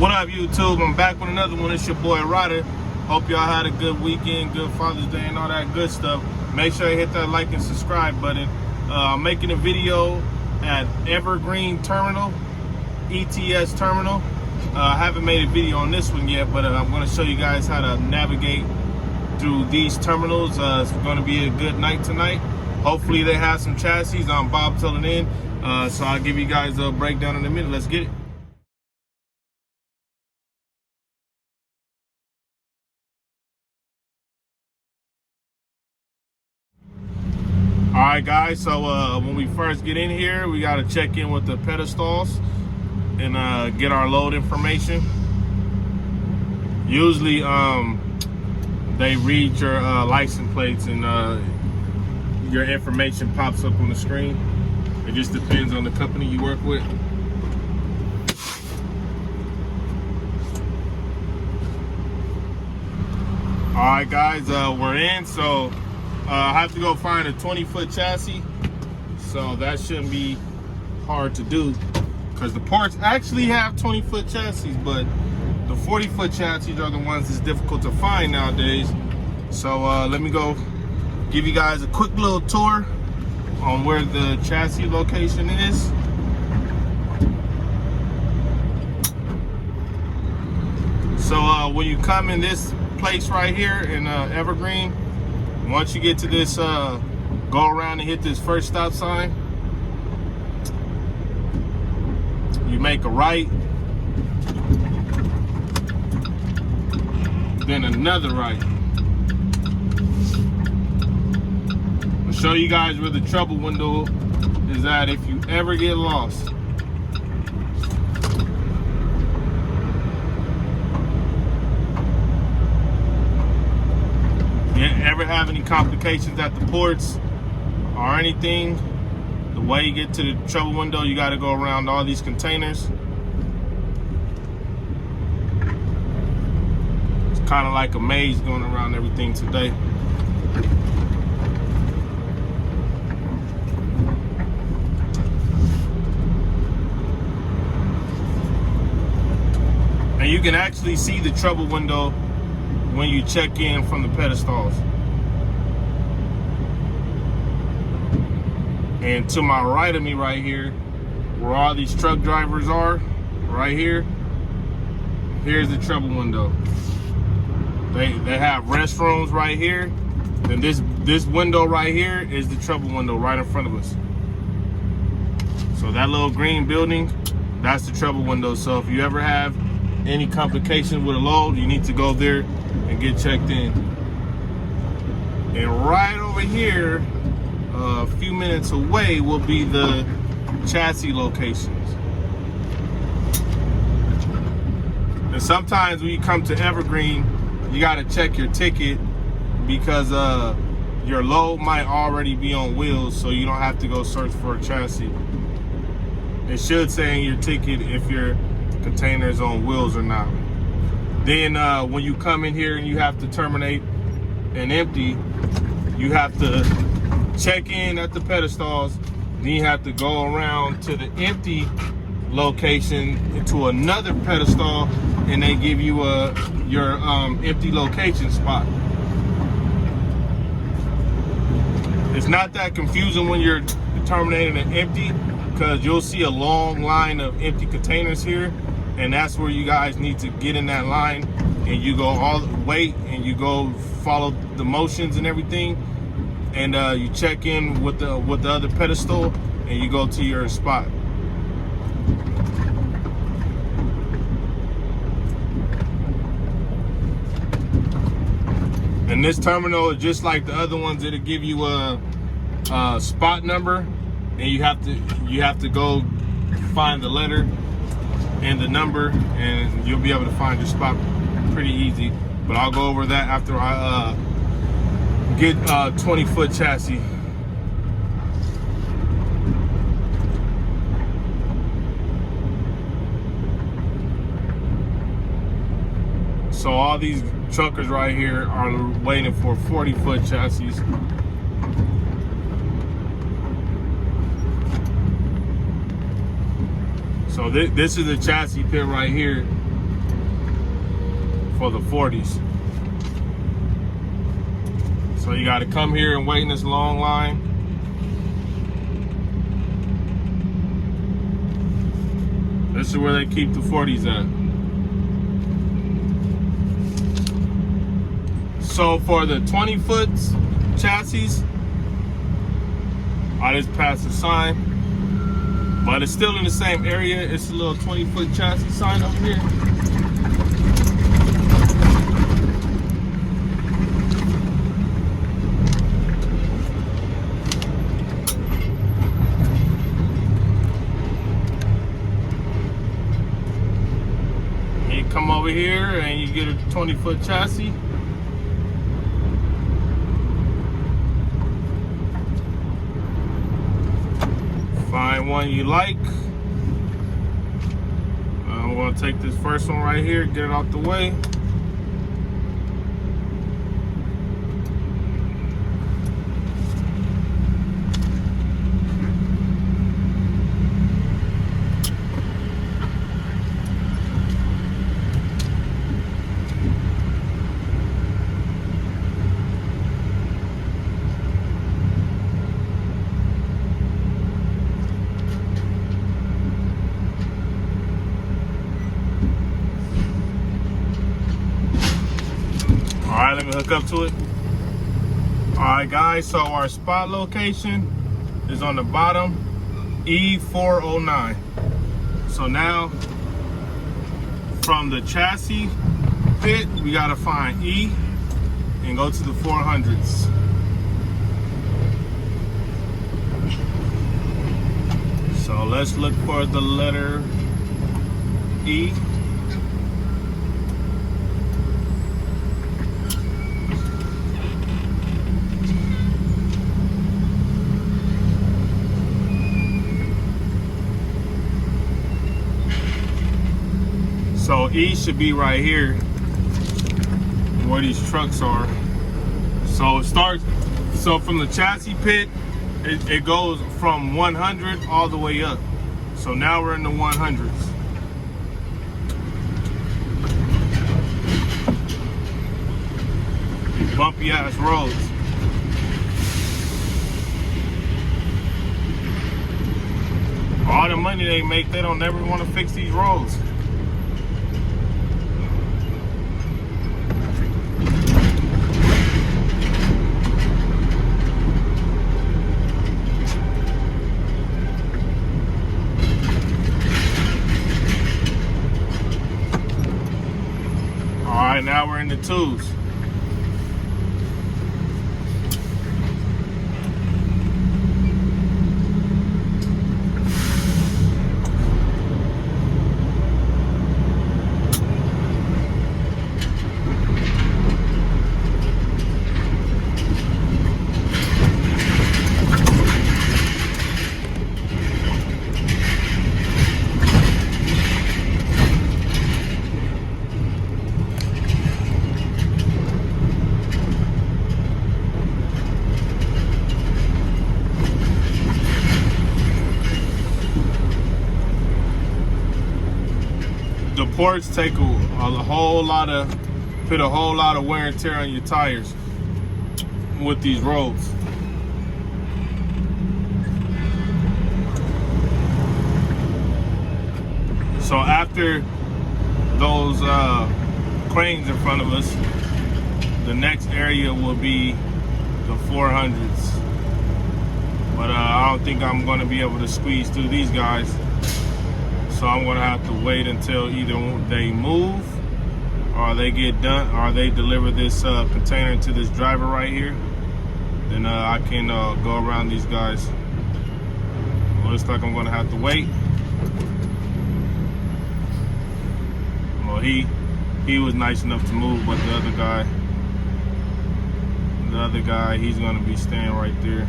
What up, YouTube? I'm back with another one. It's your boy Ryda. Hope y'all had a good weekend, good Father's Day, and all that good stuff. Make sure you hit that like and subscribe button. I'm making a video at Evergreen Terminal, ETS Terminal. I haven't made a video on this one yet, but I'm going to show you guys how to navigate through these terminals. It's going to be a good night tonight. Hopefully they have some chassis. I'm Bob telling in, so I'll give you guys a breakdown in a minute. Let's get it. Alright guys, so when we first get in here, we got to check in with the pedestals and get our load information. Usually they read your license plates and your information pops up on the screen. It just depends on the company you work with. Alright guys, we're in, so I have to go find a 20-foot chassis, so that shouldn't be hard to do because the ports actually have 20-foot chassis, but the 40-foot chassis are the ones that's difficult to find nowadays. So let me go give you guys a quick little tour on where the chassis location is. So when you come in this place right here in Evergreen, once you get to this, go around and hit this first stop sign. You make a right, then another right. I'll show you guys where the trouble window is at if you ever get lost. Ever have any complications at the ports or anything, the way you get to the trouble window, you got to go around all these containers. It's kind of like a maze going around everything today. And you can actually see the trouble window when you check in from the pedestals. And to my right of me right here, where all these truck drivers are, right here, here's the trouble window. They have restrooms right here. And this window right here is the trouble window right in front of us. So that little green building, that's the trouble window. So if you ever have any complications with a load, you need to go there and get checked in. And right over here, a few minutes away, will be the chassis locations. And sometimes when you come to Evergreen, you got to check your ticket because your load might already be on wheels, so you don't have to go search for a chassis. It should say in your ticket if your container is on wheels or not. Then when you come in here and you have to terminate and empty, you have to check in at the pedestals, then you have to go around to the empty location to another pedestal, and they give you your empty location spot. It's not that confusing when you're terminating and empty, because you'll see a long line of empty containers here, and that's where you guys need to get in that line, and you go all the way and you go follow the motions and everything, and you check in with the other pedestal and you go to your spot. And this terminal is just like the other ones. It'll give you a spot number, and you have to go find the letter and the number, and you'll be able to find your spot pretty easy. But I'll go over that after I get 20-foot chassis. So all these truckers right here are waiting for 40-foot chassis. So this is the chassis pit right here. for the 40s. So you got to come here and wait in this long line. This is where they keep the 40s at. So for the 20-foot chassis, I just passed the sign, but it's still in the same area. It's a little 20-foot chassis sign over here. You come over here and you get a 20-foot chassis. Find one you like. I'm gonna take this first one right here, get it out the way. All right, let me hook up to it. All right, guys, so our spot location is on the bottom, E409. So now, from the chassis pit, we gotta find E and go to the 400s. So let's look for the letter E. So E should be right here where these trucks are. So it starts, so from the chassis pit, it goes from 100 all the way up. So now we're in the 100s. These bumpy ass roads. All the money they make, they don't ever want to fix these roads. All right, now we're in the 2s. The ports take put a whole lot of wear and tear on your tires with these roads. So after those cranes in front of us, the next area will be the 400s. But I don't think I'm going to be able to squeeze through these guys. So I'm gonna have to wait until either they move or they get done or they deliver this container to this driver right here. Then I can go around these guys. Looks like I'm gonna have to wait. Well, he was nice enough to move, but the other guy, he's gonna be staying right there.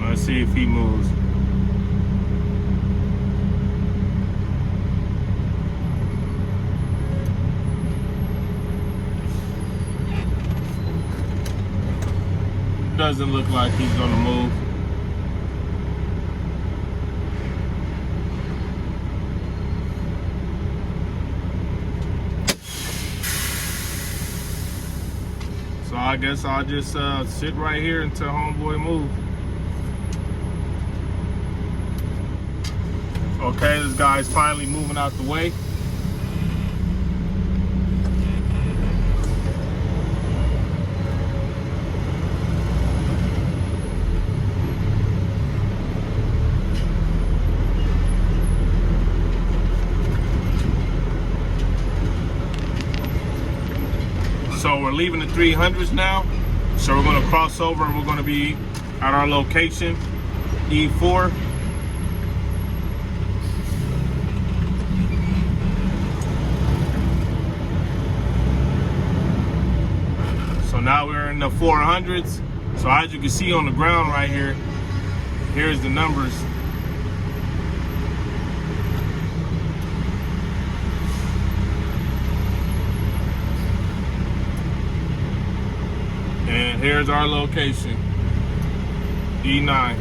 Let's see if he moves. doesn't look like he's gonna move. So I guess I'll just sit right here until homeboy move. Okay, this guy's finally moving out the way. So we're leaving the 300s now. So we're gonna cross over and we're gonna be at our location, E4. So now we're in the 400s. So as you can see on the ground right here, here's the numbers. And here's our location, E9.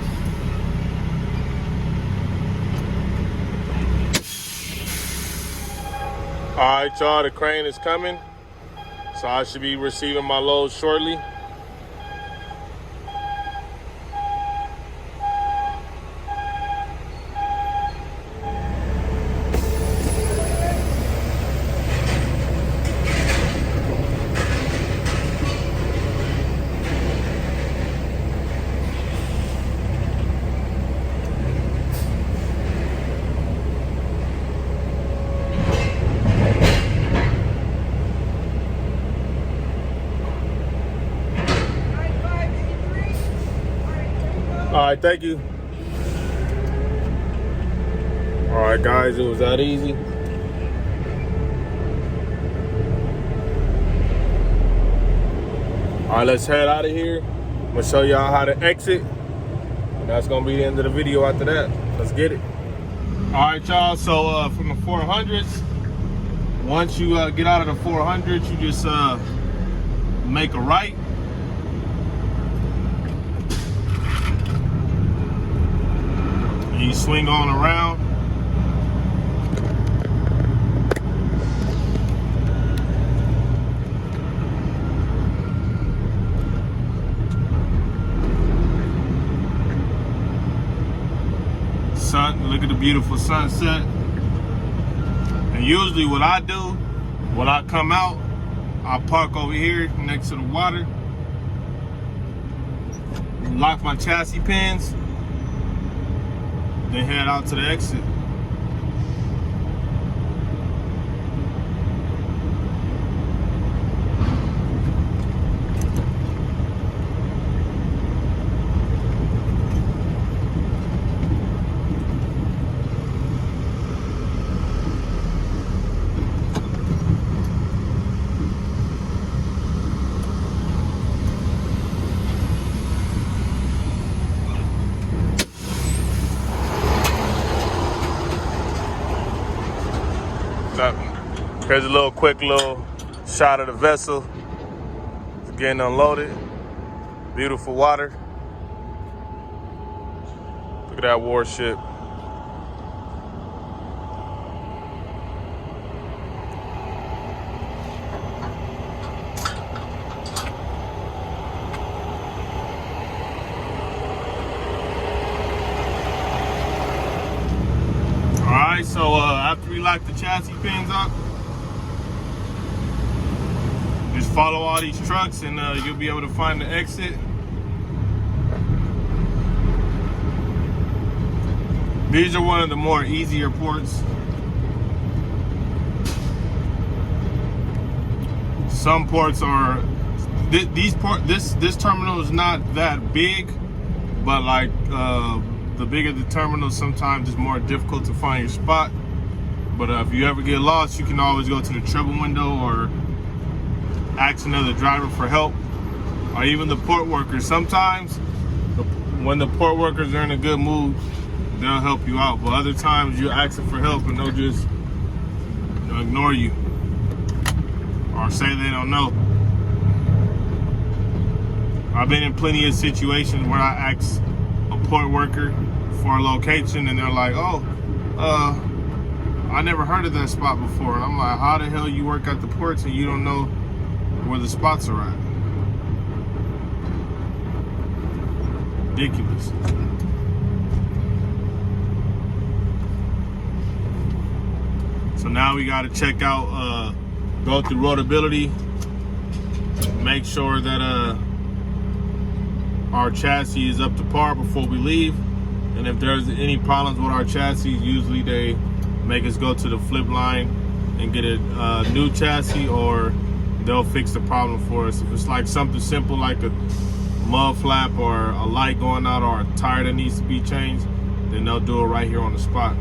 All right, y'all, the crane is coming. So I should be receiving my load shortly. All right, thank you. All right, guys, it was that easy. All right, let's head out of here. I'm gonna show y'all how to exit. And that's gonna be the end of the video after that. Let's get it. All right, y'all, so from the 400s, once you get out of the 400s, you just make a right. You swing on around. Sun, look at the beautiful sunset. And usually what I do, when I come out, I park over here next to the water, lock my chassis pins, then head out to the exit. Here's a little quick little shot of the vessel. It's getting unloaded. Beautiful water. Look at that warship. All right, so after we lock the chassis pins up, just follow all these trucks and you'll be able to find the exit. These are one of the more easier ports. Some ports are, this terminal is not that big, but like the bigger the terminal, sometimes it's more difficult to find your spot. But if you ever get lost, you can always go to the trouble window or ask another driver for help, or even the port workers. Sometimes when the port workers are in a good mood, they'll help you out, but other times you're asking for help and they'll just ignore you or say they don't know. I've been in plenty of situations where I ask a port worker for a location and they're like, oh, I never heard of that spot before. And I'm like, how the hell you work at the ports and you don't know where the spots are at? Ridiculous. So now we got to check out, go through roadability, make sure that our chassis is up to par before we leave. And if there's any problems with our chassis, usually they make us go to the flip line and get a new chassis, or they'll fix the problem for us. If it's like something simple like a mud flap or a light going out or a tire that needs to be changed, then they'll do it right here on the spot.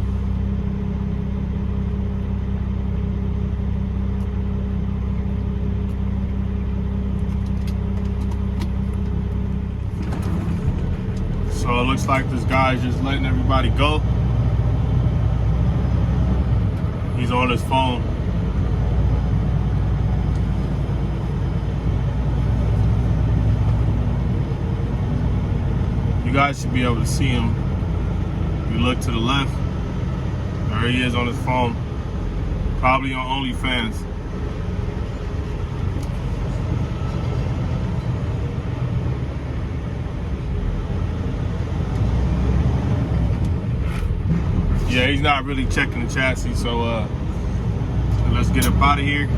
So it looks like this guy's just letting everybody go. He's on his phone. You guys should be able to see him. If you look to the left, there he is on his phone. Probably on OnlyFans. Yeah, he's not really checking the chassis, so let's get up out of here.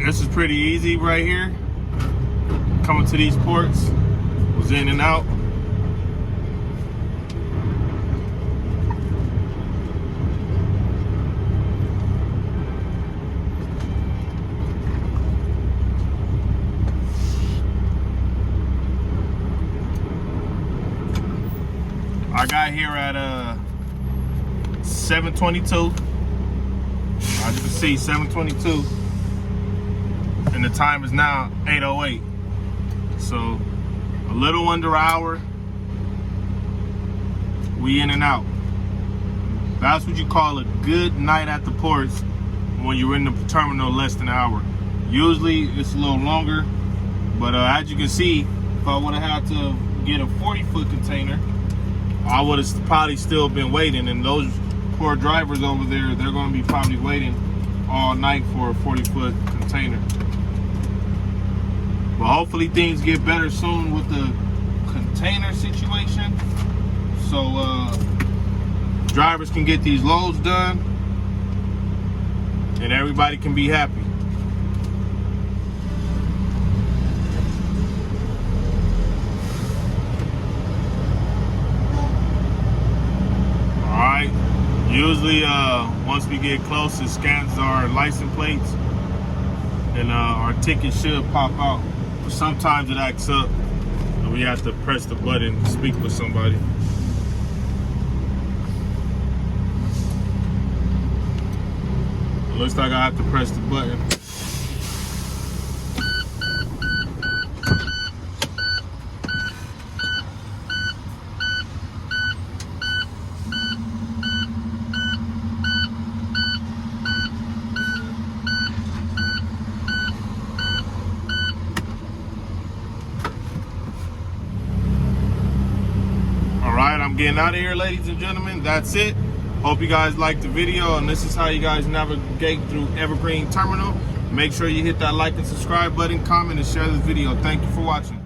This is pretty easy right here. Coming to these ports, was in and out. I got here at 7:22. As you can see, 7:22. And the time is now 8:08. So a little under an hour. We in and out. That's what you call a good night at the ports when you're in the terminal less than an hour. Usually it's a little longer, but as you can see, if I would have had to get a 40-foot container, I would have probably still been waiting. And those poor drivers over there, they're going to be probably waiting all night for a 40-foot container. But hopefully things get better soon with the container situation, so drivers can get these loads done and everybody can be happy. Alright, usually once we get close, it scans our license plates and our ticket should pop out. Sometimes it acts up and we have to press the button to speak with somebody. It looks like I have to press the button. I'm getting out of here, ladies and gentlemen. That's it. Hope you guys liked the video, and this is how you guys navigate through Evergreen Terminal. Make sure you hit that like and subscribe button, comment, and share this video. Thank you for watching.